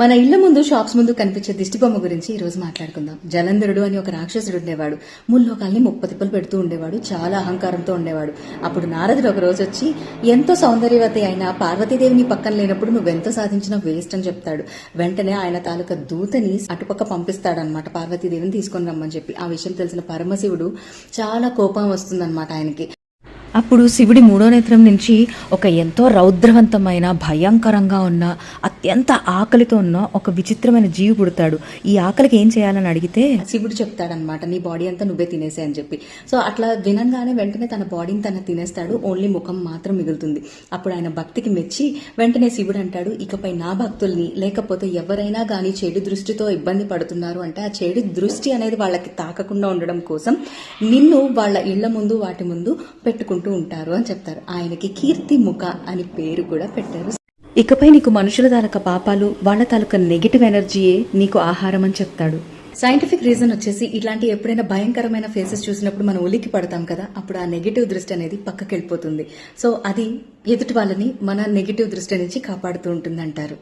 మన ఇళ్ల ముందు షాప్స్ ముందు కనిపించే దిష్టి బొమ్మ గురించి ఈ రోజు మాట్లాడుకుందాం. జలంధరుడు అని ఒక రాక్షసుడు ఉండేవాడు. ముల్లోకాల్ని ముప్పతిప్పలు పెడుతూ ఉండేవాడు. చాలా అహంకారంతో ఉండేవాడు. అప్పుడు నారదుడు ఒక రోజు వచ్చి, ఎంతో సౌందర్యవతి అయిన పార్వతీదేవిని పక్కన లేనప్పుడు నువ్వెంతో సాధించినా వేస్ట్ అని చెప్తాడు. వెంటనే ఆయన తాలూకా దూతని అటుపక్క పంపిస్తాడనమాట, పార్వతీదేవిని తీసుకొని రమ్మని చెప్పి. ఆ విషయం తెలిసిన పరమశివుడు చాలా కోపం వస్తుందన్నమాట ఆయనకి. అప్పుడు శివుడి మూడో నేత్రం నుంచి ఒక ఎంతో రౌద్రవంతమైన భయంకరంగా ఉన్న అత్యంత ఆకలితో ఉన్న ఒక విచిత్రమైన జీవి పుడతాడు. ఈ ఆకలికి ఏం చేయాలని అడిగితే శివుడు చెప్తాడనమాట, నీ బాడీ అంతా నువ్వే తినేసే అని చెప్పి. సో అట్లా వినంగానే వెంటనే తన బాడీని తన తినేస్తాడు. ఓన్లీ ముఖం మాత్రం మిగులుతుంది. అప్పుడు ఆయన భక్తికి మెచ్చి వెంటనే శివుడు అంటాడు, ఇకపై నా భక్తుల్ని లేకపోతే ఎవరైనా కానీ చెడు దృష్టితో ఇబ్బంది పడుతున్నారు అంటే ఆ చెడు దృష్టి అనేది వాళ్ళకి తాకకుండా ఉండడం కోసం నిన్ను వాళ్ళ ఇళ్ల ముందు వాటి ముందు పెట్టుకుంటూ ఉంటారు అని చెప్తారు. ఆయనకి కీర్తి ముఖ అని పేరు కూడా పెట్టారు. ఇకపై నీకు మనుషుల తాలూకా పాపాలు, వాళ్ళ తాలూకా నెగిటివ్ ఎనర్జీయే నీకు ఆహారం అని చెప్తాడు. సైంటిఫిక్ రీజన్ వచ్చేసి ఇట్లాంటి ఎప్పుడైనా భయంకరమైన ఫేసెస్ చూసినప్పుడు మనం ఉలిక్కి పడతాం కదా, అప్పుడు ఆ నెగిటివ్ దృష్టి అనేది పక్కకి వెళ్ళిపోతుంది. సో అది ఎదుటి వాళ్ళని మన నెగిటివ్ దృష్టి నుంచి కాపాడుతూ ఉంటుంది అంటారు.